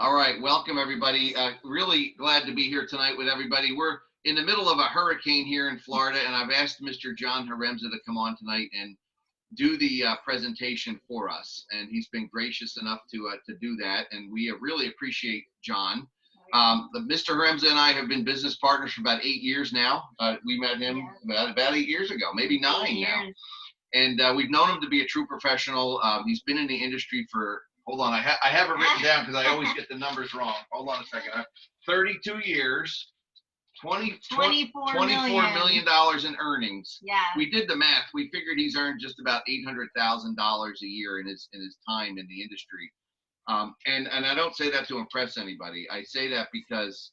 All right, welcome everybody. Really glad to be here tonight with everybody. We're in the middle of a hurricane here in Florida, and I've asked Mr. John Haremza to come on tonight and do the presentation for us, and he's been gracious enough to do that, and we really appreciate John. Mr. Haremza and I have been business partners for about 8 years now. We met him about 8 years ago, maybe 9 now, and we've known him to be a true professional. He's been in the industry for, hold on, I have it written down because I always get the numbers wrong. Hold on a second. 32 years. $24 million in earnings. Yeah. We did the math. We figured he's earned just about $800,000 a year in his time in the industry. And I don't say that to impress anybody. I say that because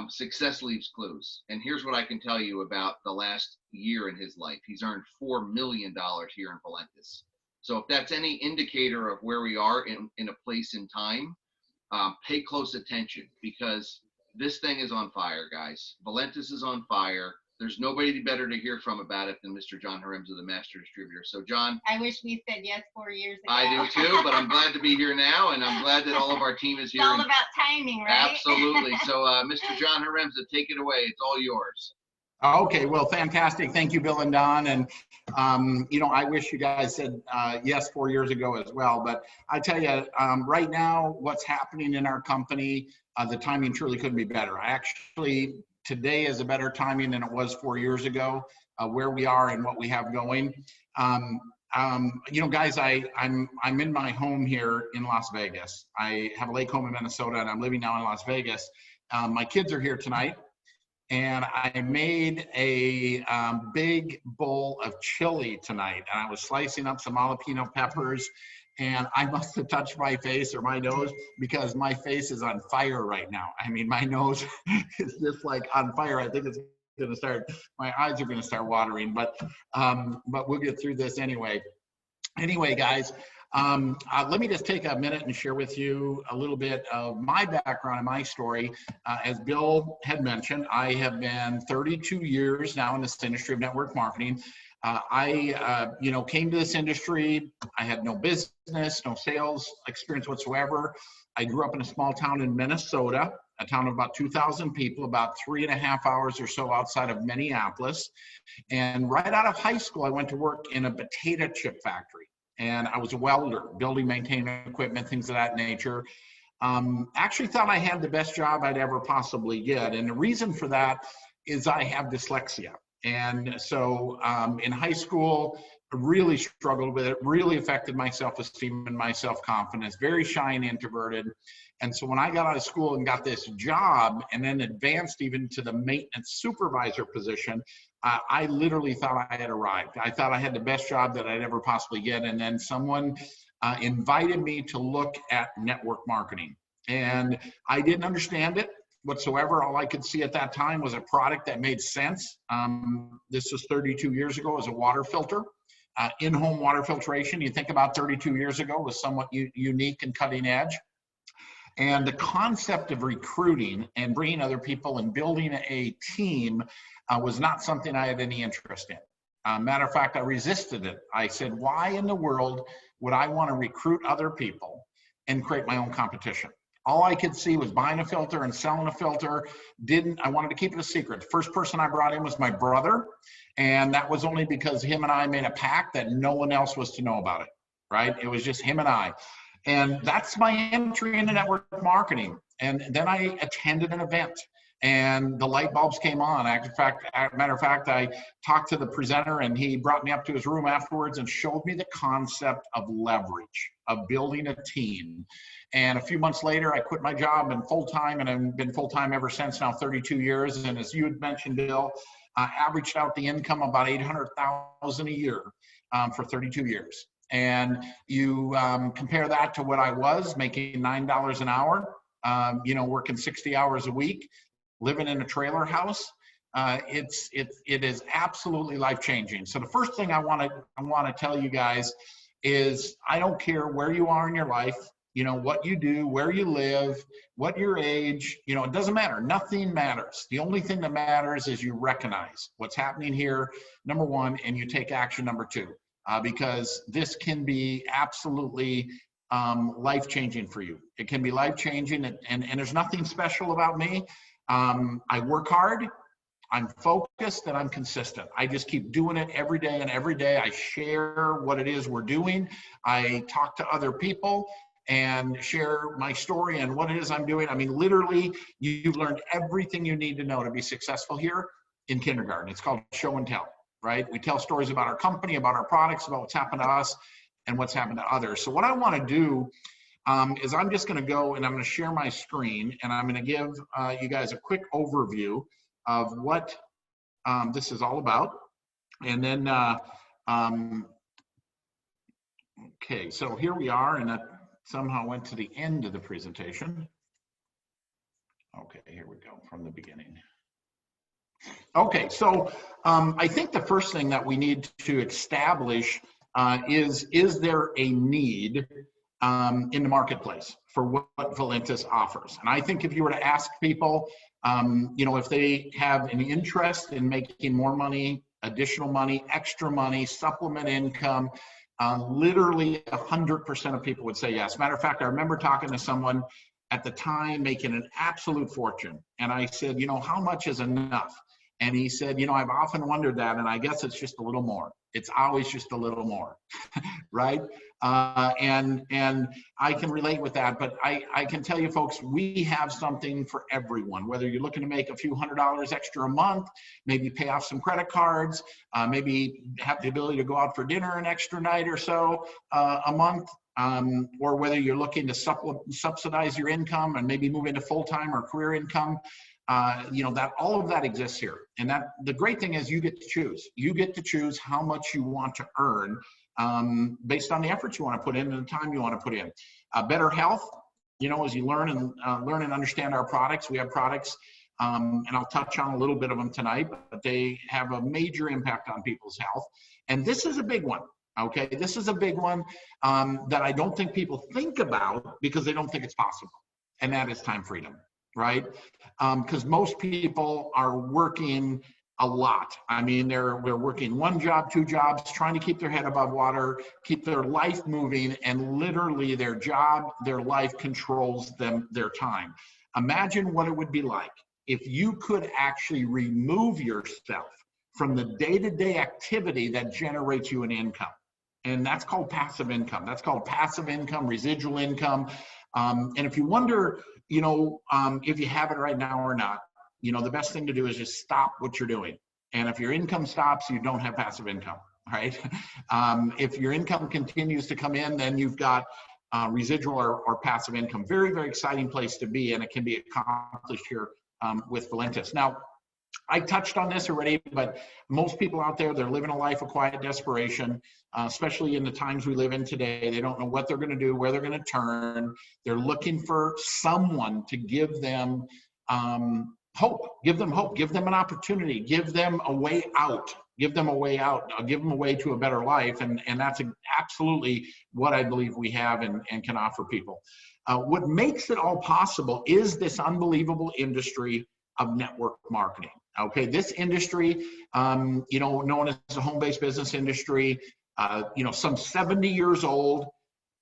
success leaves clues. And here's what I can tell you about the last year in his life. He's earned $4 million here in Valentus. So if that's any indicator of where we are in a place in time, pay close attention, because this thing is on fire, guys. Valentus is on fire. There's nobody better to hear from about it than Mr. John Haremza, the master distributor. So, John. I wish we said yes 4 years ago. I do too, but I'm glad to be here now, and I'm glad that all of our team is here. It's all about timing, right? Absolutely. So, Mr. John Haremza, take it away. It's all yours. Okay, well, fantastic. Thank you, Bill and Don. And, I wish you guys said yes 4 years ago as well. But I tell you, right now, what's happening in our company, the timing truly couldn't be better. Today is a better timing than it was 4 years ago, where we are and what we have going. Guys, I'm in my home here in Las Vegas. I have a lake home in Minnesota, and I'm living now in Las Vegas. My kids are here tonight. And I made a big bowl of chili tonight, and I was slicing up some jalapeno peppers, and I must have touched my face or my nose, because my face is on fire right now. I mean, my nose is just like on fire. I think it's going to start, my eyes are going to start watering, but we'll get through this anyway. Anyway, guys, let me just take a minute and share with you a little bit of my background and my story. As Bill had mentioned, I have been 32 years now in this industry of network marketing. I came to this industry. I had no business, no sales experience whatsoever. I grew up in a small town in Minnesota, a town of about 2,000 people, about 3.5 hours or so outside of Minneapolis. And right out of high school, I went to work in a potato chip factory. And I was a welder, building, maintaining equipment, things of that nature. Actually thought I had the best job I'd ever possibly get. And the reason for that is I have dyslexia. And so in high school, I really struggled with it, really affected my self-esteem and my self-confidence, very shy and introverted. And so when I got out of school and got this job and then advanced even to the maintenance supervisor position, I literally thought I had arrived. I thought I had the best job that I'd ever possibly get. And then someone invited me to look at network marketing. And I didn't understand it whatsoever. All I could see at that time was a product that made sense. This was 32 years ago, as a water filter, in-home water filtration. You think about 32 years ago was somewhat unique and cutting edge. And the concept of recruiting and bringing other people and building a team was not something I had any interest in. Matter of fact, I resisted it. I said, why in the world would I want to recruit other people and create my own competition? All I could see was buying a filter and selling a filter. I wanted to keep it a secret. The first person I brought in was my brother. And that was only because him and I made a pact that no one else was to know about it, right? It was just him and I. And that's my entry into network marketing. And then I attended an event and the light bulbs came on. Matter of fact, I talked to the presenter and he brought me up to his room afterwards and showed me the concept of leverage, of building a team. And a few months later, I quit my job and full-time, and I've been full-time ever since, now 32 years. And as you had mentioned, Bill, averaged out the income about $800,000 a year for 32 years. And you compare that to what I was making $9 an hour, working 60 hours a week, living in a trailer house. It is absolutely life-changing. So the first thing I want to tell you guys is, I don't care where you are in your life, what you do, where you live, what your age, it doesn't matter. Nothing matters. The only thing that matters is you recognize what's happening here, number one, and you take action, number two. Because this can be absolutely life-changing for you. It can be life-changing, and there's nothing special about me. I work hard, I'm focused, and I'm consistent. I just keep doing it every day, and every day I share what it is we're doing. I talk to other people and share my story and what it is I'm doing. I mean, literally, you've learned everything you need to know to be successful here in kindergarten. It's called show and tell, right? We tell stories about our company, about our products, about what's happened to us and what's happened to others. So what I want to do is I'm just going to go and I'm going to share my screen, and I'm going to give you guys a quick overview of what this is all about. And then, okay, so here we are, and that somehow went to the end of the presentation. Okay, here we go from the beginning. Okay, so I think the first thing that we need to establish is there a need in the marketplace for what Valentus offers? And I think if you were to ask people, you know, if they have an interest in making more money, additional money, extra money, supplement income, literally 100% of people would say yes. Matter of fact, I remember talking to someone at the time making an absolute fortune. And I said, you know, how much is enough? And he said, you know, I've often wondered that, and I guess it's just a little more. It's always just a little more, right? And I can relate with that, but I can tell you folks, we have something for everyone, whether you're looking to make a few $100s extra a month, maybe pay off some credit cards, maybe have the ability to go out for dinner an extra night or so a month, or whether you're looking to subsidize your income and maybe move into full-time or career income. You know, that all of that exists here. And that the great thing is you get to choose. You get to choose how much you want to earn based on the efforts you want to put in and the time you want to put in. Better health, you know, as you learn and understand our products. We have products, and I'll touch on a little bit of them tonight, but they have a major impact on people's health. And this is a big one. Okay, this is a big one that I don't think people think about because they don't think it's possible. And that is time freedom. Right? Because most people are working a lot. I mean, they're working one job, two jobs, trying to keep their head above water, keep their life moving, and literally their job, their life controls them, their time. Imagine what it would be like if you could actually remove yourself from the day-to-day activity that generates you an income. And that's called passive income. That's called passive income, residual income. And if you wonder, you know, if you have it right now or not, you know, the best thing to do is just stop what you're doing. And if your income stops, you don't have passive income, right? If your income continues to come in, then you've got residual or passive income. Very, very exciting place to be, and it can be accomplished here with Valentus. Now, I touched on this already, but most people out there, they're living a life of quiet desperation, especially in the times we live in today. They don't know what they're going to do, where they're going to turn. They're looking for someone to give them hope, give them an opportunity, give them a way out, give them a way to a better life. And that's absolutely what I believe we have and can offer people. What makes it all possible is this unbelievable industry of network marketing. Okay, this industry, you know, known as the home-based business industry, you know, some 70 years old,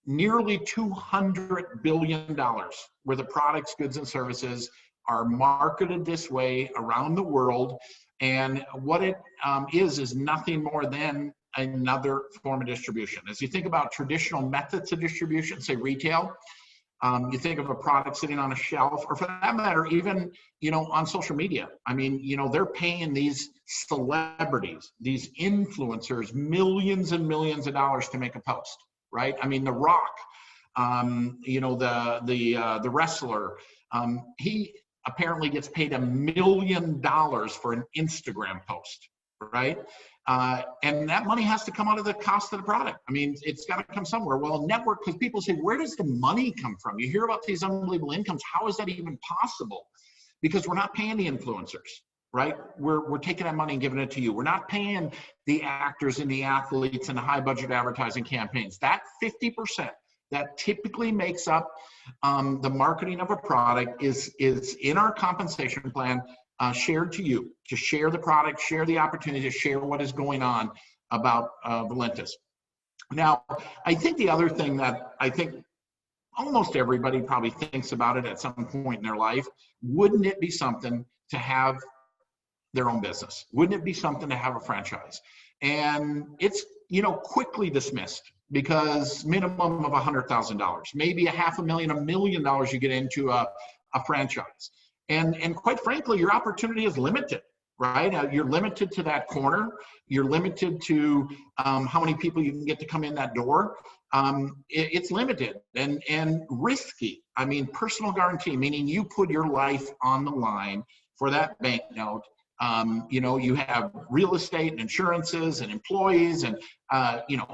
nearly $200 billion worth of products, goods, and services are marketed this way around the world. And what it is nothing more than another form of distribution. As you think about traditional methods of distribution, say retail, you think of a product sitting on a shelf, or for that matter, even, you know, on social media. I mean, you know, they're paying these celebrities, these influencers, millions and millions of dollars to make a post, right? I mean, The Rock, you know, the wrestler, he apparently gets paid $1 million for an Instagram post, right? And that money has to come out of the cost of the product. I mean, it's got to come somewhere. Well, network, because people say, where does the money come from? You hear about these unbelievable incomes. How is that even possible? Because we're not paying the influencers, right? We're taking that money and giving it to you. We're not paying the actors and the athletes and the high budget advertising campaigns. That 50% that typically makes up the marketing of a product is in our compensation plan, shared to you, to share the product, share the opportunity, to share what is going on about Valentus. Now, I think the other thing that I think almost everybody probably thinks about it at some point in their life. Wouldn't it be something to have their own business? Wouldn't it be something to have a franchise? And it's, quickly dismissed because minimum of $100,000, maybe $500,000, $1 million you get into a franchise. And quite frankly, your opportunity is limited, right? You're limited to that corner. You're limited to how many people you can get to come in that door. It's limited and risky. I mean, personal guarantee, meaning you put your life on the line for that banknote. You have real estate and insurances and employees and,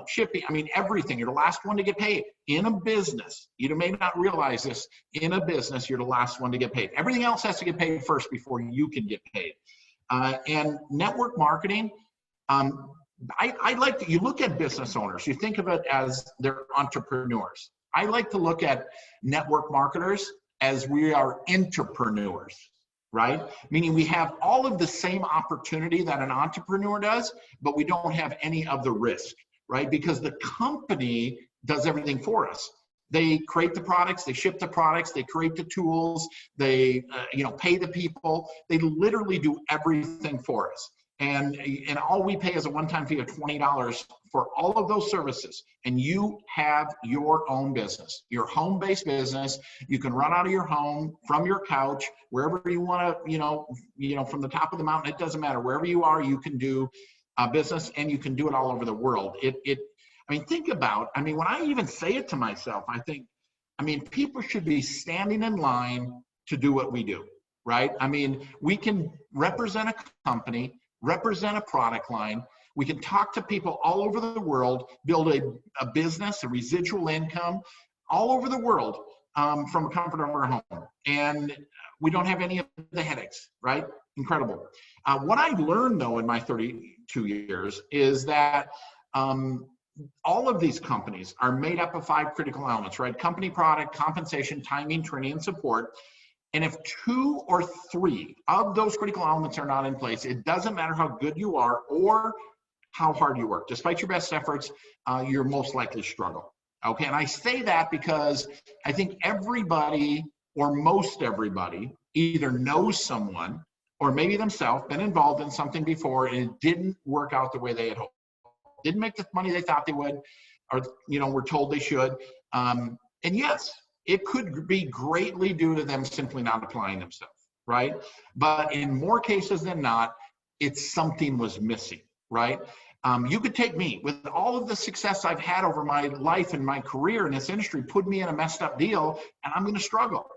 shipping. I mean, everything. You're the last one to get paid in a business. You may not realize this. In a business, you're the last one to get paid. Everything else has to get paid first before you can get paid. And network marketing, I like to, you look at business owners, you think of it as they're entrepreneurs. I like to look at network marketers as we are entrepreneurs, right? Meaning we have all of the same opportunity that an entrepreneur does, but we don't have any of the risk, right? Because the company does everything for us. They create the products, they ship the products, they create the tools, they pay the people. They literally do everything for us. And all we pay is a one-time fee of $20 for all of those services. And you have your own business, your home-based business. You can run out of your home, from your couch, wherever you want to, from the top of the mountain. It doesn't matter. Wherever you are, you can do a business, and you can do it all over the world. Think about, when I even say it to myself, people should be standing in line to do what we do, right? We can represent a company, represent a product line. We can talk to people all over the world, build a business, a residual income all over the world from a comfort of our home. And we don't have any of the headaches, right? Incredible. What I learned, though, in my 32 years is that all of these companies are made up of 5 critical elements, right? Company, product, compensation, timing, training, and support. And if 2 or 3 of those critical elements are not in place, it doesn't matter how good you are or how hard you work. Despite your best efforts, you're most likely struggle. Okay, and I say that because I think everybody or most everybody either knows someone or maybe themselves been involved in something before and it didn't work out the way they had hoped. Didn't make the money they thought they would, or were told they should. And yes, it could be greatly due to them simply not applying themselves, right? But in more cases than not, it's something was missing, right? You could take me with all of the success I've had over my life and my career in this industry, put me in a messed up deal, and I'm going to struggle.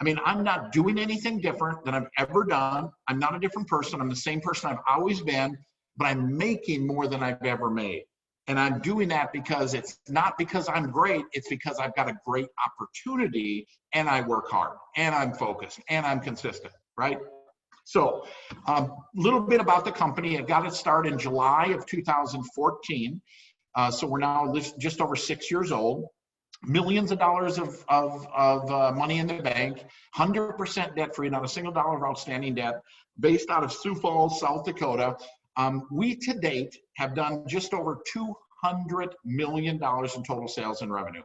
I'm not doing anything different than I've ever done. I'm not a different person. I'm the same person I've always been, but I'm making more than I've ever made. And I'm doing that because it's not because I'm great, it's because I've got a great opportunity and I work hard and I'm focused and I'm consistent, right? So a little bit about the company. I got it started in July of 2014. So we're now just over 6 years old. Millions of dollars of money in the bank, 100% debt-free, not a single dollar of outstanding debt, based out of Sioux Falls, South Dakota. We to date have done just over $200 million in total sales and revenue.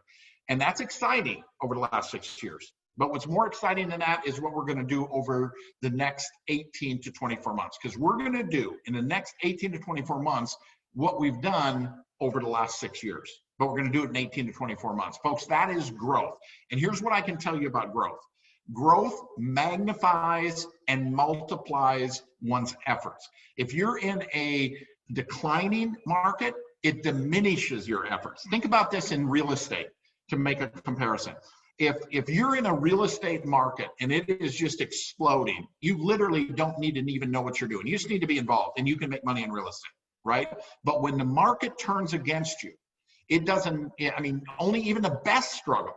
And that's exciting over the last 6 years. But what's more exciting than that is what we're going to do over the next 18 to 24 months. Because we're going to do in the next 18 to 24 months what we've done over the last 6 years. But we're going to do it in 18 to 24 months. Folks, that is growth. And here's what I can tell you about growth. Growth magnifies and multiplies one's efforts. If you're in a declining market, it diminishes your efforts. Think about this in real estate to make a comparison. If you're in a real estate market and it is just exploding, you literally don't need to even know what you're doing. You just need to be involved and you can make money in real estate, right? But when the market turns against you, it doesn't, only even the best struggle.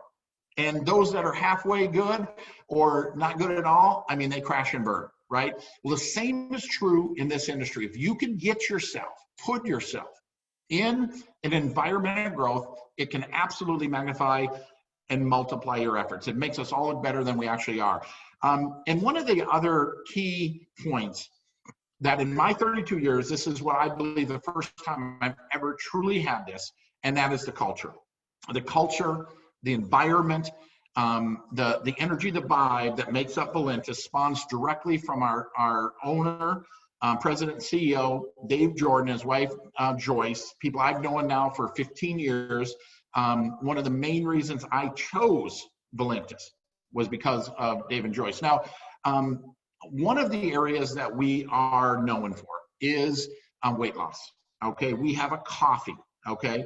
And those that are halfway good or not good at all, they crash and burn, right? Well, the same is true in this industry. If you can put yourself in an environment of growth, it can absolutely magnify and multiply your efforts. It makes us all look better than we actually are. And one of the other key points that in my 32 years, this is what I believe the first time I've ever truly had this, and that is the culture. The culture, the environment, The energy, the vibe that makes up Valentus spawns directly from our owner, President and CEO, Dave Jordan, his wife, Joyce, people I've known now for 15 years. One of the main reasons I chose Valentus was because of Dave and Joyce. Now, one of the areas that we are known for is weight loss. Okay, we have a coffee, okay,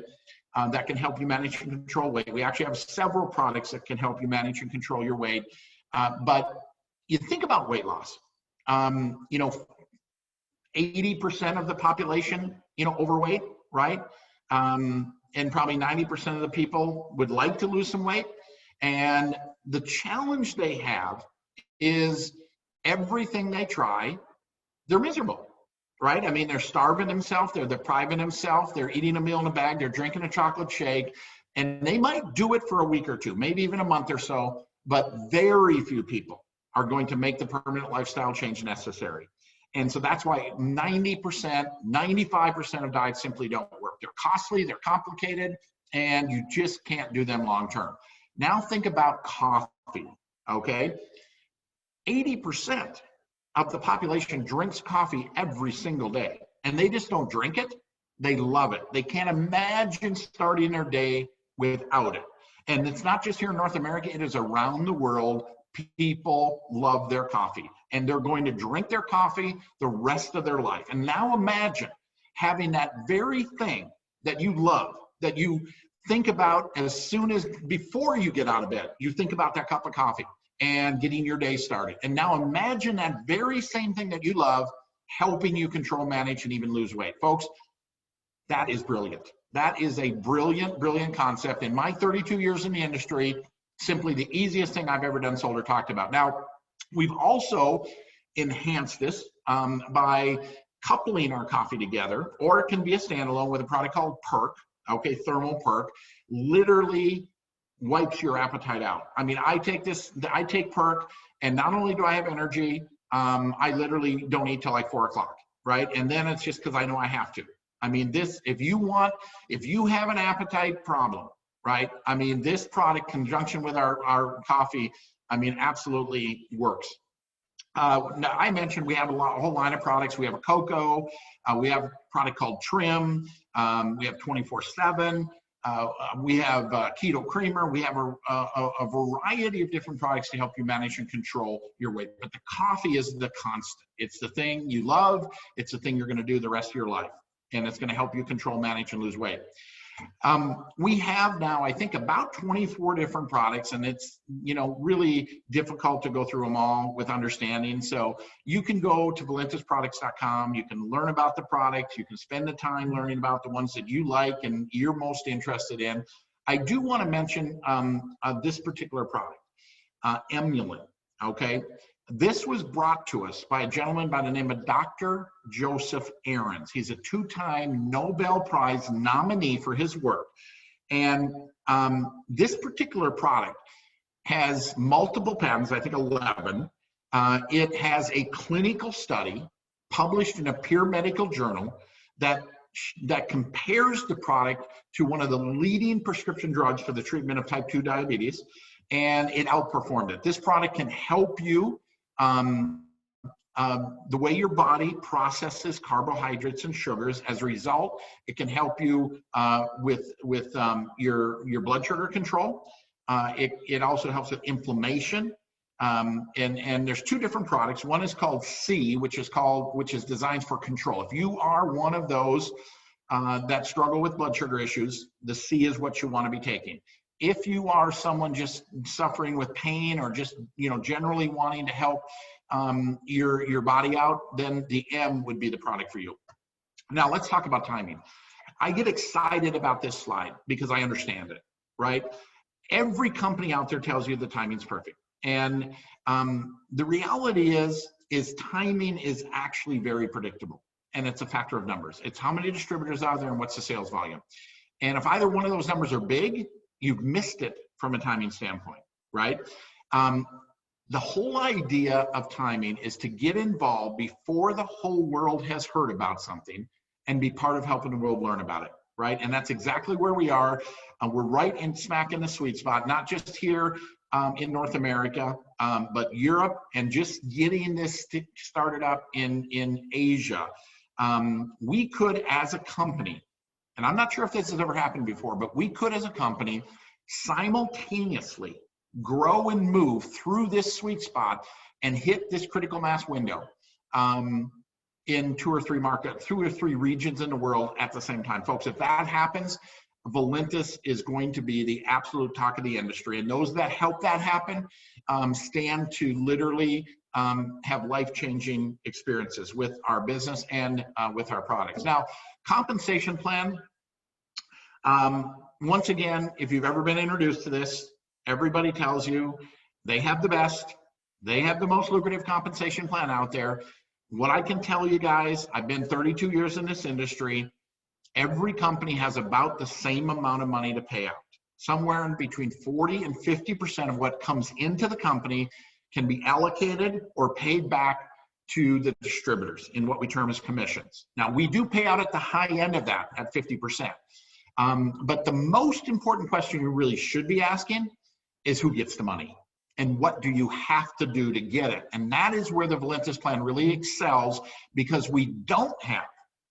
that can help you manage and control weight. We actually have several products that can help you manage and control your weight. But you think about weight loss, 80% of the population, overweight, right? And probably 90% of the people would like to lose some weight. And the challenge they have is everything they try, they're miserable, right? I mean, they're starving themselves, they're depriving themselves, they're eating a meal in a bag, they're drinking a chocolate shake, and they might do it for a week or two, maybe even a month or so, but very few people are going to make the permanent lifestyle change necessary. And so that's why 90%, 95% of diets simply don't work. They're costly, they're complicated, and you just can't do them long term. Now think about coffee, okay? 80% of the population drinks coffee every single day, and they just don't drink it. They love it. They can't imagine starting their day without it. And it's not just here in North America, it is around the world. People love their coffee, and they're going to drink their coffee the rest of their life. And now imagine having that very thing that you love, that you think about as soon as before you get out of bed, you think about that cup of coffee and getting your day started. And now imagine that very same thing that you love helping you control, manage, and even lose weight. Folks, that is brilliant. That is a brilliant, brilliant concept. In my 32 years in the industry, simply the easiest thing I've ever done, sold, or talked about. Now, we've also enhanced this by coupling our coffee together, or it can be a standalone with a product called Perk, okay, Thermal Perk, literally wipes your appetite out. I mean, I take Perk, and not only do I have energy, I literally don't eat till like 4 o'clock, right? And then it's just because I know I have to. I mean, this, if you have an appetite problem, right? I mean, this product, conjunction with our coffee, I mean, absolutely works. Now, I mentioned we have a whole line of products. We have a cocoa. We have a product called Trim. We have 24/7. We have keto creamer. We have a variety of different products to help you manage and control your weight. But the coffee is the constant. It's the thing you love. It's the thing you're going to do the rest of your life. And it's going to help you control, manage, and lose weight. We have now, I think, about 24 different products, and it's, really difficult to go through them all with understanding. So you can go to valentusproducts.com. You can learn about the products. You can spend the time learning about the ones that you like and you're most interested in. I do want to mention this particular product, Emulant, okay? This was brought to us by a gentleman by the name of Dr. Joseph Ahrens. He's a 2-time Nobel Prize nominee for his work. And this particular product has multiple patents, I think 11. It has a clinical study published in a peer medical journal that compares the product to one of the leading prescription drugs for the treatment of type 2 diabetes, and it outperformed it. This product can help you the way your body processes carbohydrates and sugars. As a result, it can help you with your blood sugar control. It also helps with inflammation. And there's 2 different products. One is called C, which is designed for control. If you are one of those that struggle with blood sugar issues, the C is what you want to be taking. If you are someone just suffering with pain or just generally wanting to help your body out, then the M would be the product for you. Now let's talk about timing. I get excited about this slide because I understand it, right? Every company out there tells you the timing's perfect. And the reality is timing is actually very predictable. And it's a factor of numbers. It's how many distributors are there and what's the sales volume. And if either one of those numbers are big, you've missed it from a timing standpoint, right? The whole idea of timing is to get involved before the whole world has heard about something and be part of helping the world learn about it, right? And that's exactly where we are. We're right in smack in the sweet spot, not just here in North America, but Europe and just getting this started up in Asia. We could, as a company, and I'm not sure if this has ever happened before, but we could, as a company, simultaneously grow and move through this sweet spot and hit this critical mass window in 2 or 3 regions in the world at the same time. Folks, if that happens, Valentus is going to be the absolute talk of the industry, and those that help that happen stand to literally have life-changing experiences with our business and with our products. Now, compensation plan, once again, if you've ever been introduced to this, everybody tells you they have the best, they have the most lucrative compensation plan out there. What I can tell you guys, I've been 32 years in this industry. Every company has about the same amount of money to pay out. Somewhere in between 40 and 50% of what comes into the company can be allocated or paid back to the distributors in what we term as commissions. Now, we do pay out at the high end of that at 50%. But the most important question you really should be asking is who gets the money and what do you have to do to get it? And that is where the Valentus plan really excels, because we don't have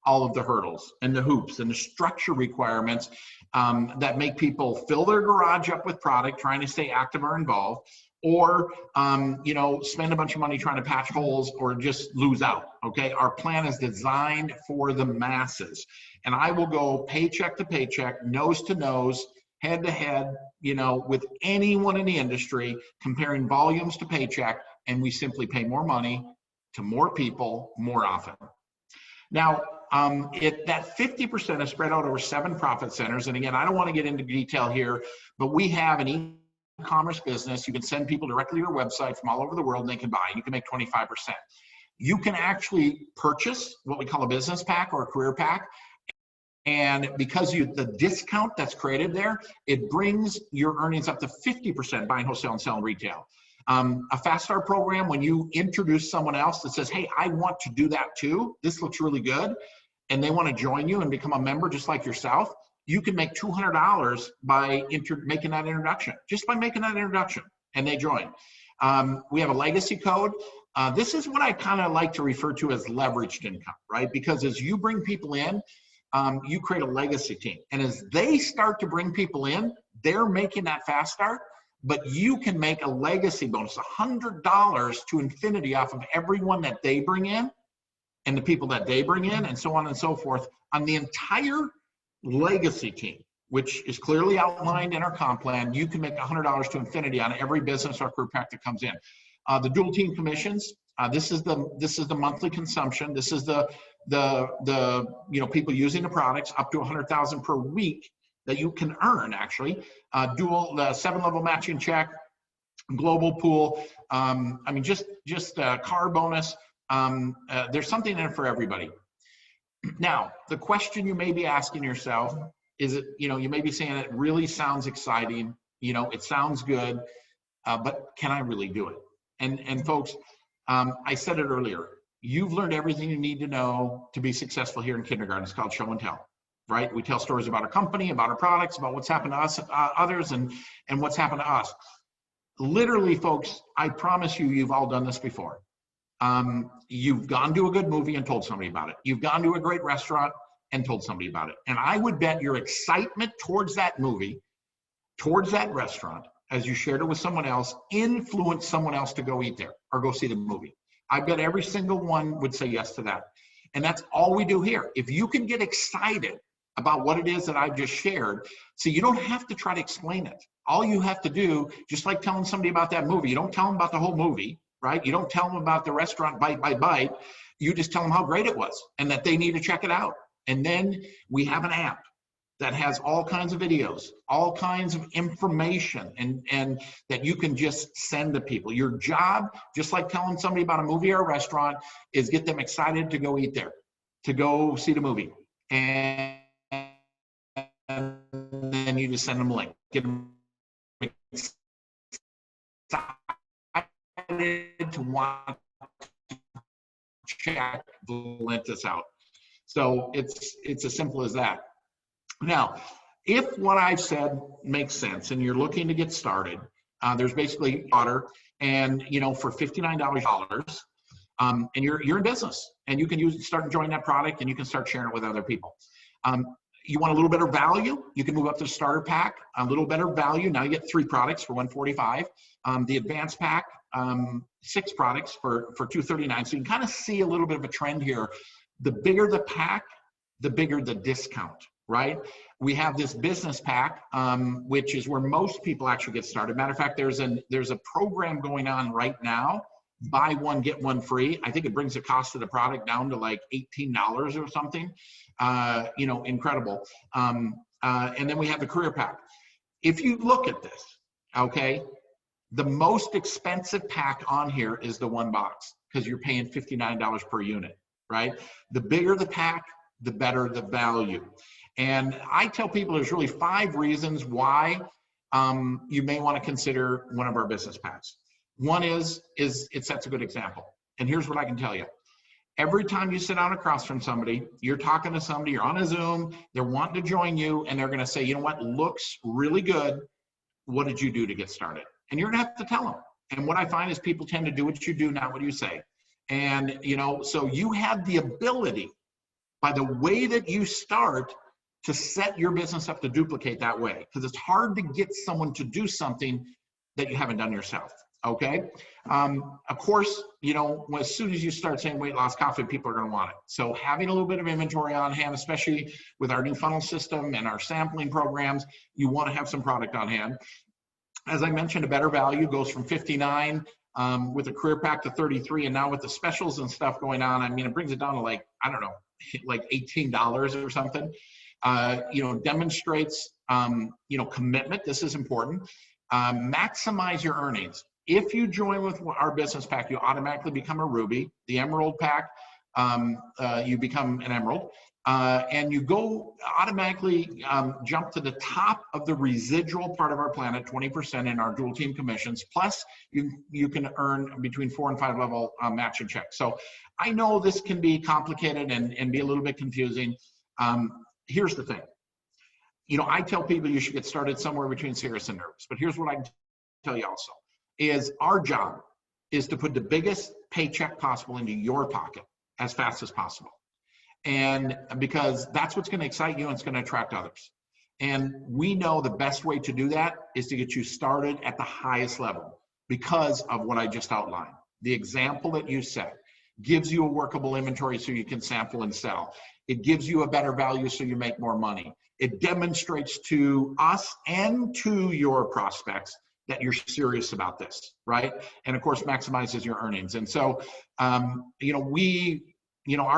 all of the hurdles and the hoops and the structure requirements that make people fill their garage up with product, trying to stay active or involved, or you know, spend a bunch of money trying to patch holes or just lose out. Okay, our plan is designed for the masses, and I will go paycheck to paycheck, nose to nose, head to head, you know, with anyone in the industry, comparing volumes to paycheck, and we simply pay more money to more people more often. Now, that 50% is spread out over 7 profit centers. And again, I don't want to get into detail here, but we have an e-commerce business. You can send people directly to your website from all over the world and they can buy. You can make 25%. You can actually purchase what we call a business pack or a career pack. And because the discount that's created there, it brings your earnings up to 50% buying wholesale and selling retail. A fast start program, when you introduce someone else that says, hey, I want to do that too, this looks really good, and they want to join you and become a member just like yourself, you can make $200 by making that introduction, just by making that introduction, and they join. We have a legacy code. This is what I kind of like to refer to as leveraged income, right? Because as you bring people in, you create a legacy team. And as they start to bring people in, they're making that fast start, but you can make a legacy bonus, $100 to infinity off of everyone that they bring in and the people that they bring in, and so on and so forth, on the entire legacy team, which is clearly outlined in our comp plan. You can make $100 to infinity on every business or career pack that comes in. The dual team commissions, this is the monthly consumption. This is the you know, people using the products up to 100,000 per week that you can earn, actually. The 7-level matching check, global pool. I mean, just car bonus. There's something in it for everybody. Now, the question you may be asking yourself is, you know, you may be saying it really sounds exciting, you know, it sounds good, but can I really do it? And folks, I said it earlier, you've learned everything you need to know to be successful here in kindergarten. It's called show and tell, right? We tell stories about our company, about our products, about what's happened to us, others, and what's happened to us. Literally, folks, I promise you, you've all done this before. You've gone to a good movie and told somebody about it. You've gone to a great restaurant and told somebody about it. And I would bet your excitement towards that movie, towards that restaurant, as you shared it with someone else, influenced someone else to go eat there or go see the movie. I bet every single one would say yes to that. And that's all we do here. If you can get excited about what it is that I've just shared, so you don't have to try to explain it. All you have to do, just like telling somebody about that movie, you don't tell them about the whole movie, right? You don't tell them about the restaurant bite by bite. You just tell them how great it was and that they need to check it out. And then we have an app that has all kinds of videos, all kinds of information, and that you can just send to people. Your job, just like telling somebody about a movie or a restaurant, is get them excited to go eat there, to go see the movie. And then you just send them a link. Get them excited to want to check Valentus out. So it's as simple as that. Now, if what I've said makes sense and you're looking to get started, There's basically water, and for $59, and you're in business, and you can start enjoying that product, and you can start sharing it with other people. You want a little better value, you can move up to the starter pack. A little better value, now you get 3 products for $145. The advanced pack, 6 products for $239. So you can kind of see a little bit of a trend here. The bigger the pack, the bigger the discount, right? We have this business pack, which is where most people actually get started. Matter of fact, there's a program going on right now, buy one, get one free. I think it brings the cost of the product down to like $18 or something. Incredible. And then we have the career pack. If you look at this, okay, the most expensive pack on here is the 1 box, because you're paying $59 per unit, right? The bigger the pack, the better the value. And I tell people there's really 5 reasons why you may want to consider one of our business packs. One is it sets a good example. And here's what I can tell you. Every time you sit down across from somebody, you're talking to somebody, you're on a Zoom, they're wanting to join you, and they're going to say, you know what, looks really good. What did you do to get started? And you're going to have to tell them. And what I find is people tend to do what you do, not what you say. And, so you have the ability, by the way that you start, to set your business up to duplicate that way. Because it's hard to get someone to do something that you haven't done yourself. Okay. Of course, as soon as you start saying weight loss coffee, people are going to want it. So having a little bit of inventory on hand, especially with our new funnel system and our sampling programs, you want to have some product on hand. As I mentioned, a better value goes from 59 with a career pack to 33. And now with the specials and stuff going on, it brings it down to like $18 or something. Demonstrates, commitment. This is important. Maximize your earnings. If you join with our business pack, you automatically become a Ruby. The Emerald pack, you become an Emerald. And you go automatically jump to the top of the residual part of our plan at 20% in our dual team commissions. Plus, you can earn between 4 and 5 level matching checks. So I know this can be complicated and be a little bit confusing. Here's the thing. I tell people you should get started somewhere between serious and nervous. But here's what I can tell you also. Is our job is to put the biggest paycheck possible into your pocket as fast as possible. And because that's what's going to excite you and it's going to attract others. And we know the best way to do that is to get you started at the highest level because of what I just outlined. The example that you set gives you a workable inventory so you can sample and sell. It gives you a better value so you make more money. It demonstrates to us and to your prospects that you're serious about this, right? And of course, maximizes your earnings. And so, our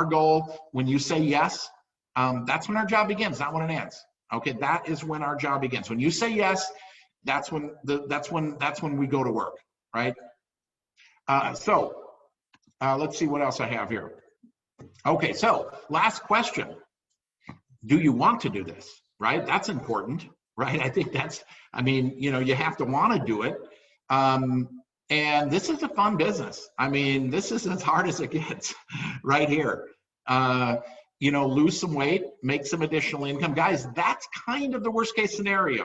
goal, when you say yes, that's when our job begins, not when it ends. Okay, that is when our job begins. When you say yes, that's when we go to work, right? Let's see what else I have here. Okay, so last question. Do you want to do this, right? That's important, right? I think you have to want to do it. And this is a fun business. This is as hard as it gets right here. Lose some weight, make some additional income. Guys, that's kind of the worst case scenario,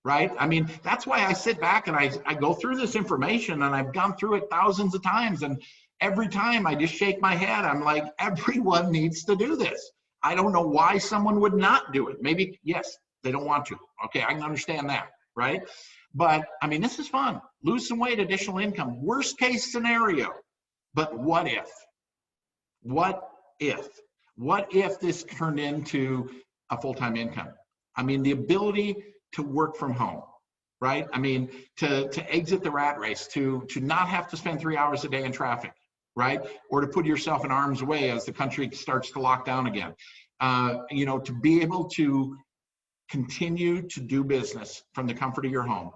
right? That's why I sit back and I go through this information, and I've gone through it thousands of times. And every time I just shake my head. I'm like, everyone needs to do this. I don't know why someone would not do it. Maybe, yes, they don't want to. Okay, I can understand that, right? But this is fun. Lose some weight, additional income. Worst case scenario. But what if? What if? What if this turned into a full-time income? The ability to work from home, right? To exit the rat race, to not have to spend 3 hours a day in traffic, right? Or to put yourself in harm's way as the country starts to lock down again. To be able to continue to do business from the comfort of your home.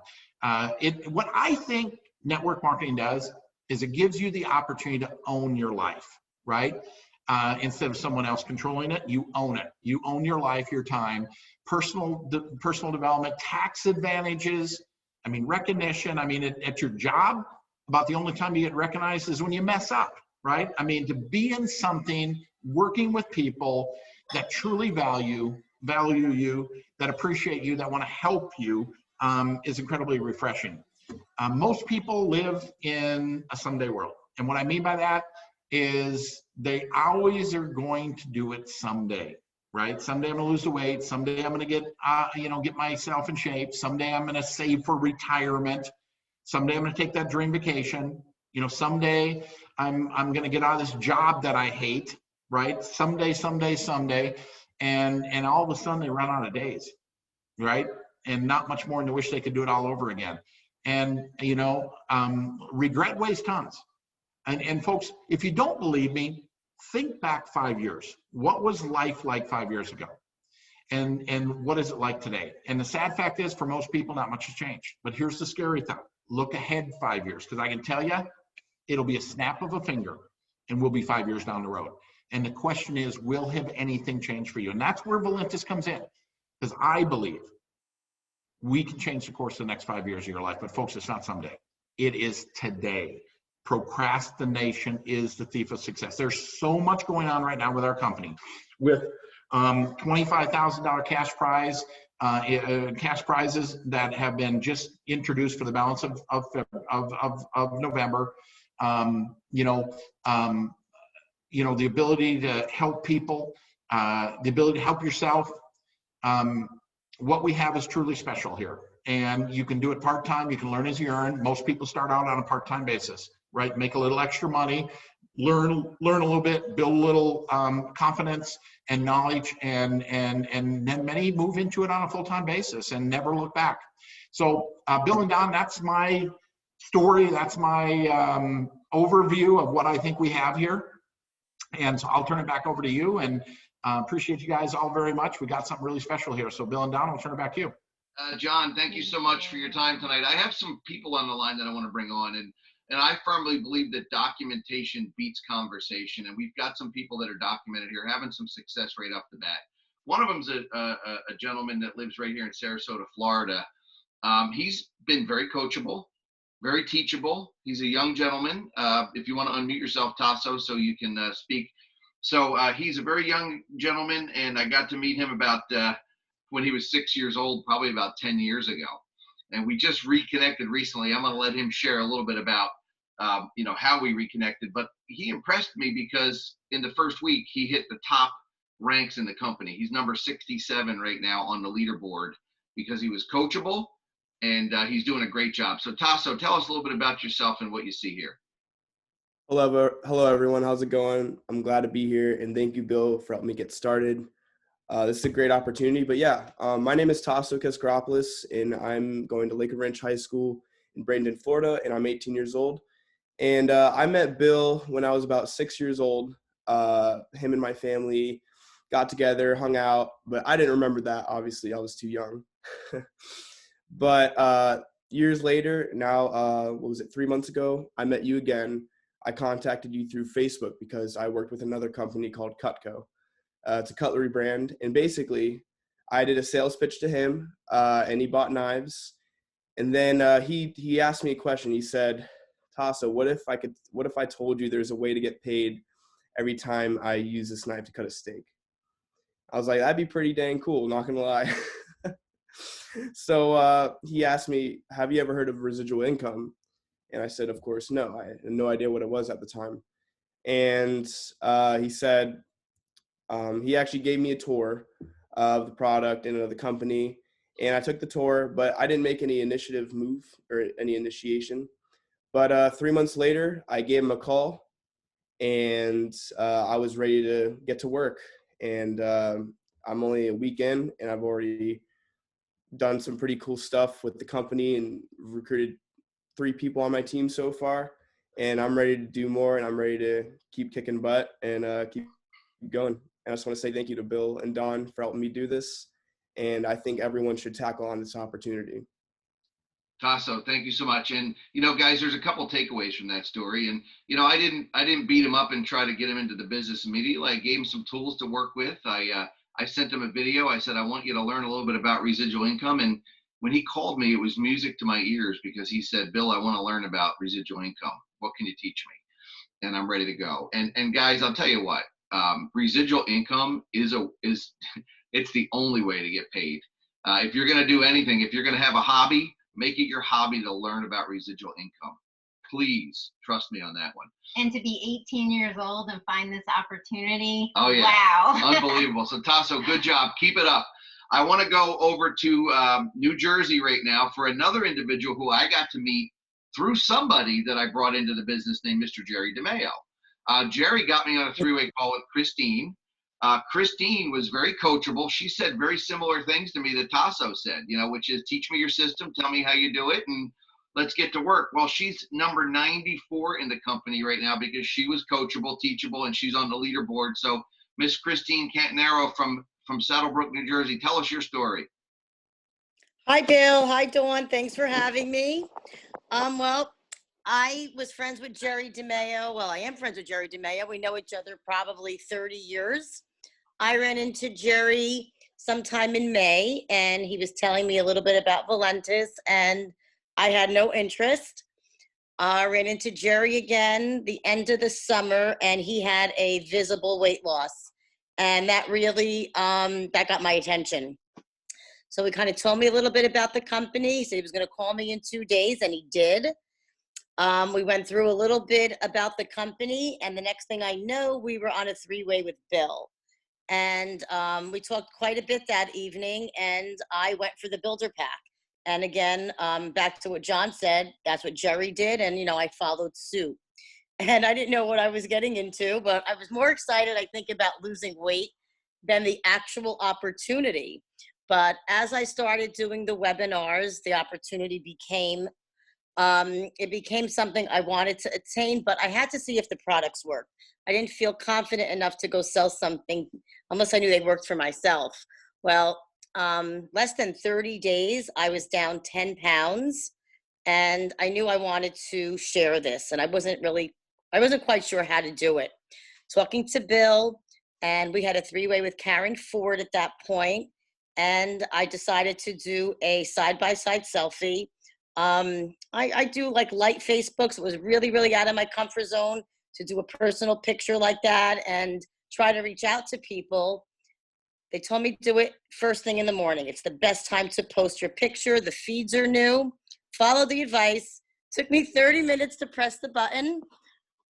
What I think network marketing does is it gives you the opportunity to own your life, right? Instead of someone else controlling it, you own it. You own your life, your time, personal development, tax advantages, recognition. At your job, about the only time you get recognized is when you mess up, right? To be in something, working with people that truly value you, that appreciate you, that want to help you, is incredibly refreshing. Most people live in a someday world. And what I mean by that is they always are going to do it someday, right? Someday I'm going to lose the weight. Someday I'm going to get, get myself in shape. Someday I'm going to save for retirement. Someday I'm going to take that dream vacation. Someday I'm going to get out of this job that I hate, right? Someday. And all of a sudden they run out of days, right? And not much more, and they wish they could do it all over again. And, regret weighs tons. And folks, if you don't believe me, think back 5 years. What was life like 5 years ago? And what is it like today? And the sad fact is, for most people, not much has changed. But here's the scary thought. Look ahead 5 years, because I can tell you, it'll be a snap of a finger, and we'll be 5 years down the road. And the question is, will have anything changed for you? And that's where Valentus comes in, because I believe we can change the course of the next 5 years of your life. But folks, it's not someday. It is today. Procrastination is the thief of success. There's so much going on right now with our company, with $25,000 cash prize, cash prizes that have been just introduced for the balance of November. The ability to help people, the ability to help yourself. What we have is truly special here, and you can do it part-time. You can learn as you earn. Most people start out on a part-time basis, right? Make a little extra money, learn a little bit, build a little confidence and knowledge, and then many move into it on a full-time basis and never look back. So Bill and Don, that's my story. That's my overview of what I think we have here. And so I'll turn it back over to you, and appreciate you guys all very much. We got something really special here. So Bill and Don, I'll turn it back to you. John, thank you so much for your time tonight. I have some people on the line that I want to bring on, and I firmly believe that documentation beats conversation, and we've got some people that are documented here having some success right off the bat. One of them's a gentleman that lives right here in Sarasota, Florida. He's been very coachable, very teachable. He's a young gentleman. If you want to unmute yourself, Tasso, so you can speak. So he's a very young gentleman, and I got to meet him about when he was 6 years old, probably about 10 years ago. And we just reconnected recently. I'm going to let him share a little bit about, how we reconnected. But he impressed me because in the first week, he hit the top ranks in the company. He's number 67 right now on the leaderboard because he was coachable, and he's doing a great job. So Tasso, tell us a little bit about yourself and what you see here. Hello, everyone. How's it going? I'm glad to be here, and thank you, Bill, for helping me get started. This is a great opportunity. But yeah, my name is Tasso Kaskaropoulos, and I'm going to Lakewood Ranch High School in Bradenton, Florida, and I'm 18 years old. And I met Bill when I was about 6 years old. Him and my family got together, hung out, but I didn't remember that. Obviously, I was too young. But years later, now, 3 months ago, I met you again. I contacted you through Facebook because I worked with another company called Cutco. It's a cutlery brand. And basically, I did a sales pitch to him, and he bought knives. And then he asked me a question. He said, Tasso, what if I told you there's a way to get paid every time I use this knife to cut a steak? I was like, that'd be pretty dang cool, not gonna lie. So he asked me, have you ever heard of residual income? And I said, of course, no. I had no idea what it was at the time. And he said, he actually gave me a tour of the product and of the company. And I took the tour, but I didn't make any initiative move or any initiation. But 3 months later, I gave him a call, and I was ready to get to work. And I'm only a week in, and I've already done some pretty cool stuff with the company and recruited 3 people on my team so far. And I'm ready to do more, and I'm ready to keep kicking butt and keep going. And I just want to say thank you to Bill and Don for helping me do this. And I think everyone should tackle on this opportunity. Tasso, thank you so much. And, guys, there's a couple takeaways from that story. And, I didn't beat him up and try to get him into the business immediately. I gave him some tools to work with. I sent him a video. I said, I want you to learn a little bit about residual income. And when he called me, it was music to my ears because he said, Bill, I want to learn about residual income. What can you teach me? And I'm ready to go. And guys, I'll tell you what, residual income it's the only way to get paid. If you're going to do anything, if you're going to have a hobby, Make it your hobby to learn about residual income. Please trust me on that one. And to be 18 years old and find this opportunity. Oh, yeah. Wow. Unbelievable. So Tasso, good job. Keep it up. I want to go over to New Jersey right now for another individual who I got to meet through somebody that I brought into the business named Mr. Jerry DeMeo. Jerry got me on a three-way call with Christine. Christine was very coachable. She said very similar things to me that Tasso said, which is teach me your system, tell me how you do it, and let's get to work. Well, she's number 94 in the company right now because she was coachable, teachable, and she's on the leaderboard. So Miss Christine Cantanero from Saddlebrook, New Jersey, tell us your story. Hi, Bill. Hi, Dawn. Thanks for having me. Well, I was friends with Jerry DeMeo. Well, I am friends with Jerry DeMeo. We know each other probably 30 years. I ran into Jerry sometime in May, and he was telling me a little bit about Valentus, and I had no interest. I ran into Jerry again the end of the summer, and he had a visible weight loss. And that really, that got my attention. So he kind of told me a little bit about the company. He said he was going to call me in 2 days, and he did. We went through a little bit about the company, and the next thing I know, we were on a three-way with Bill. And we talked quite a bit that evening, and I went for the builder pack. And again, back to what John said, that's what Jerry did, and, I followed suit. And I didn't know what I was getting into, but I was more excited, I think, about losing weight than the actual opportunity. But as I started doing the webinars, the opportunity became, it became something I wanted to attain, but I had to see if the products worked. I didn't feel confident enough to go sell something unless I knew they worked for myself. Well, less than 30 days, I was down 10 pounds, and I knew I wanted to share this, and I wasn't quite sure how to do it. Talking to Bill, and we had a three-way with Karen Ford at that point, and I decided to do a side-by-side selfie. I do like light Facebooks. It was really, really out of my comfort zone to do a personal picture like that and try to reach out to people. They told me to do it first thing in the morning. It's the best time to post your picture. The feeds are new. Follow the advice. Took me 30 minutes to press the button.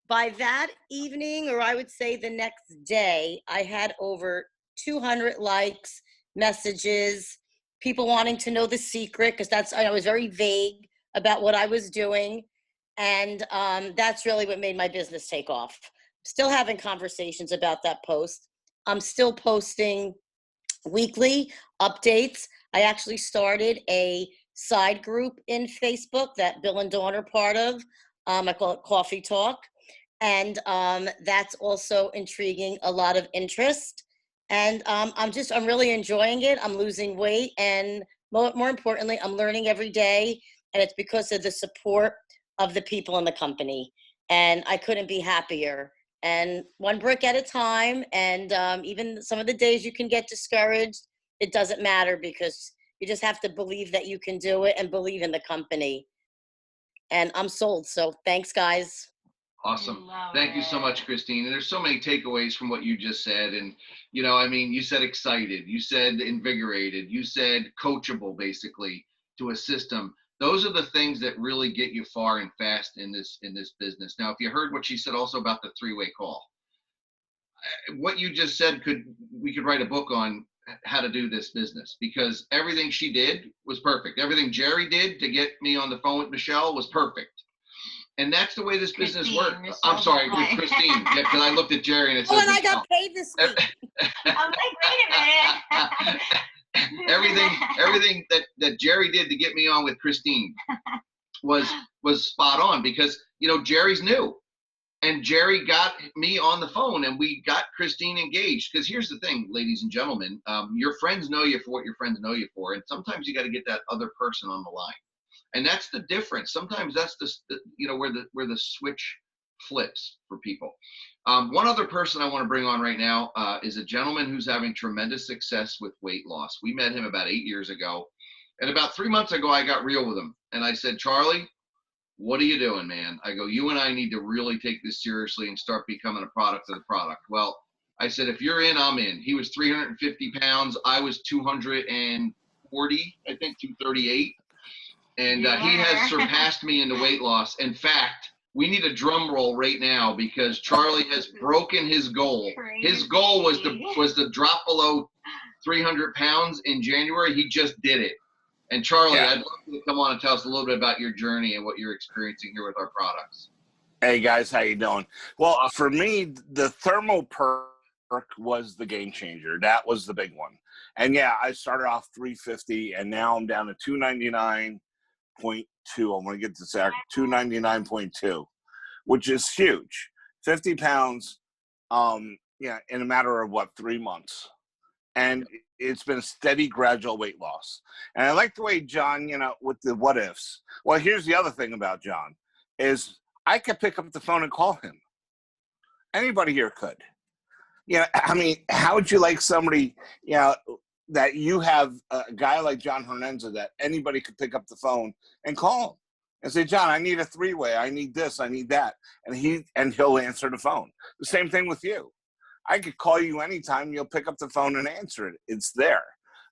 By that evening, or I would say the next day, I had over 200 likes, messages, people wanting to know the secret, because I was very vague about what I was doing. And that's really what made my business take off. Still having conversations about that post. I'm still posting weekly updates. I actually started a side group in Facebook that Bill and Dawn are part of. I call it Coffee Talk. And that's also intriguing a lot of interest. And I'm really enjoying it. I'm losing weight. And more importantly, I'm learning every day. And it's because of the support of the people in the company. And I couldn't be happier. And one brick at a time. And even some of the days you can get discouraged, it doesn't matter, because you just have to believe that you can do it and believe in the company. And I'm sold. So thanks, guys. Awesome. Thank you so much, Christine. And there's so many takeaways from what you just said. And, you said excited, you said invigorated, you said coachable, basically, to a system. Those are the things that really get you far and fast in this business. Now, if you heard what she said also about the three-way call, what you just said, we could write a book on how to do this business, because everything she did was perfect. Everything Jerry did to get me on the phone with Michelle was perfect. And that's the way this business works. I'm sorry, with Christine, because I looked at Jerry and it said, and I got paid this week. I'm like, wait a minute. everything that Jerry did to get me on with Christine was spot on, because Jerry's new, and Jerry got me on the phone, and we got Christine engaged. Because here's the thing, ladies and gentlemen, your friends know you for what your friends know you for, and sometimes you got to get that other person on the line. And that's the difference. Sometimes that's where the switch flips for people. One other person I want to bring on right now is a gentleman who's having tremendous success with weight loss. We met him about 8 years ago. And about 3 months ago, I got real with him. And I said, Charlie, what are you doing, man? I go, you and I need to really take this seriously and start becoming a product of the product. Well, I said, if you're in, I'm in. He was 350 pounds. I was 240, I think 238. And You he has are. surpassed me in the weight loss. In fact, we need a drum roll right now because Charlie has broken his goal. His goal was to drop below 300 pounds in January. He just did it. And Charlie, Yeah. I'd love you to come on and tell us a little bit about your journey and what you're experiencing here with our products. Hey guys, how you doing? Well, for me, the thermal perk was the game changer. That was the big one. And yeah, I started off 350 and now I'm down to 299.2. I'm going to get this out, 299.2, which is huge. 50 pounds, yeah, in a matter of 3 months. And it's been a steady, gradual weight loss. And I like the way John, with the what ifs. Well, here's the other thing about John is I could pick up the phone and call him. Anybody here could. I mean, how would you like somebody, that you have a guy like John Haremza that anybody could pick up the phone and call him and say, John, I need a three-way. I need this. I need that. And he'll answer the phone. The same thing with you. I could call you anytime. You'll pick up the phone and answer it. It's there.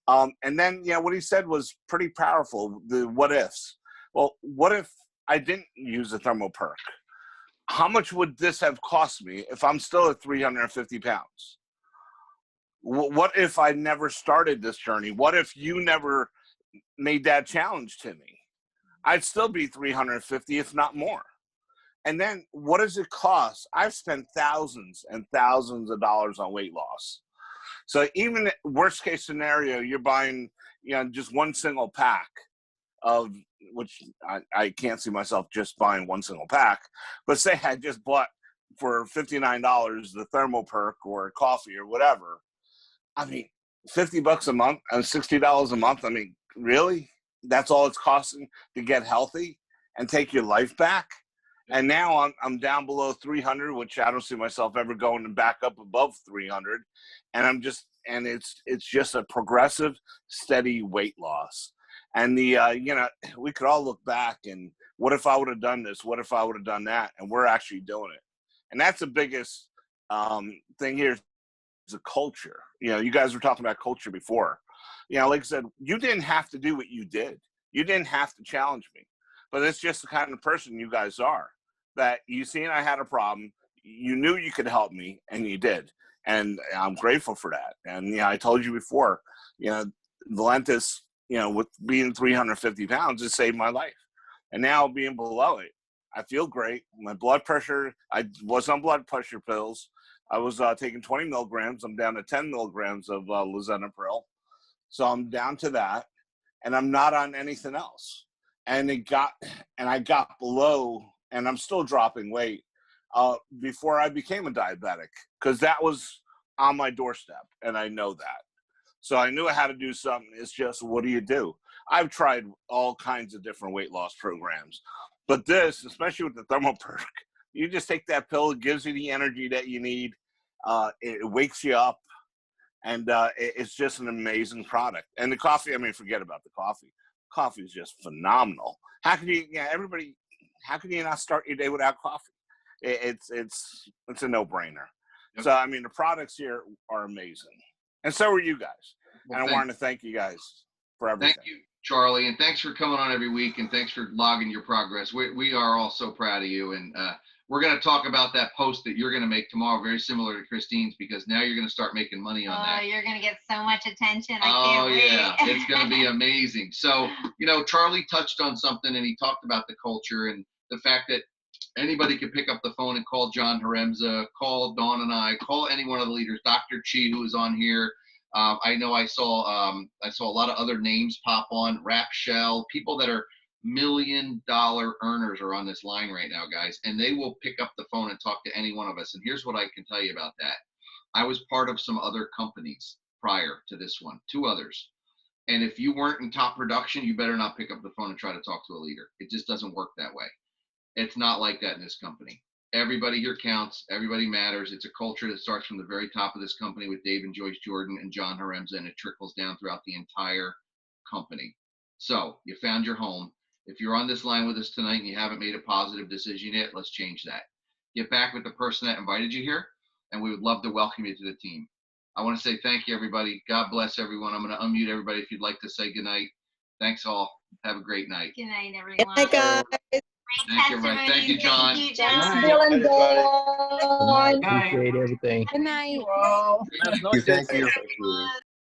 And then, what he said was pretty powerful, the what ifs. Well, what if I didn't use a thermal perk? How much would this have cost me if I'm still at 350 pounds? What if I never started this journey? What if you never made that challenge to me? I'd still be 350, if not more. And then what does it cost? I've spent thousands and thousands of dollars on weight loss. So even worst case scenario, you're buying, just one single pack of, which I can't see myself just buying one single pack, but say I just bought for $59 the thermal perk or coffee or whatever. I mean, $50 a month and $60 a month. I mean, really? That's all it's costing to get healthy and take your life back? And now I'm down below 300, which I don't see myself ever going back up above 300. And it's just a progressive, steady weight loss. And we could all look back and what if I would have done this? What if I would have done that? And we're actually doing it. And that's the biggest thing here is the culture. You guys were talking about culture before. Like I said, you didn't have to do what you did. You didn't have to challenge me. But it's just the kind of person you guys are, that you seen I had a problem, you knew you could help me, and you did. And I'm grateful for that. And, I told you before, Valentus, with being 350 pounds, it saved my life. And now being below it, I feel great. My blood pressure, I was on blood pressure pills. I was taking 20 milligrams. I'm down to 10 milligrams of lisinopril. So I'm down to that, and I'm not on anything else. And I got below, and I'm still dropping weight before I became a diabetic, because that was on my doorstep, and I know that. So I knew I had to do something. It's just, what do you do? I've tried all kinds of different weight loss programs, but this, especially with the thermal perk, you just take that pill. It gives you the energy that you need. It wakes you up, and it's just an amazing product. And the coffee, I mean, forget about the coffee. Coffee is just phenomenal. How can you, how can you not start your day without coffee? It's a no-brainer. Yep. So, I mean, the products here are amazing. And so are you guys. Well, and I wanted to thank you guys for everything. Thank you, Charlie. And thanks for coming on every week. And thanks for logging your progress. We are all so proud of you. And we're going to talk about that post that you're going to make tomorrow, very similar to Christine's, because now you're going to start making money on that. Oh, you're going to get so much attention. I can't wait. Yeah, it's going to be amazing. So, Charlie touched on something, and he talked about the culture and the fact that anybody could pick up the phone and call John Haremza, call Dawn and I, call any one of the leaders, Dr. Chi, who is on here. I know I saw a lot of other names pop on, Rap Shell, people that are $1 million earners are on this line right now, guys, and they will pick up the phone and talk to any one of us. And here's what I can tell you about that. I was part of some other companies prior to this one, 2 others. And if you weren't in top production, you better not pick up the phone and try to talk to a leader. It just doesn't work that way. It's not like that in this company. Everybody here counts. Everybody matters. It's a culture that starts from the very top of this company with Dave and Joyce Jordan and John Haremza, and it trickles down throughout the entire company. So you found your home. If you're on this line with us tonight and you haven't made a positive decision yet, let's change that. Get back with the person that invited you here, and we would love to welcome you to the team. I want to say thank you, everybody. God bless everyone. I'm going to unmute everybody if you'd like to say goodnight. Thanks all. Have a great night. Good night, Good everyone. night, guys. Great Thank you, everyone. Thank you, John. Thank you, Thanks, John. Bill and everybody. Dawn. Night. Appreciate everything. Good night. Well, Thank you.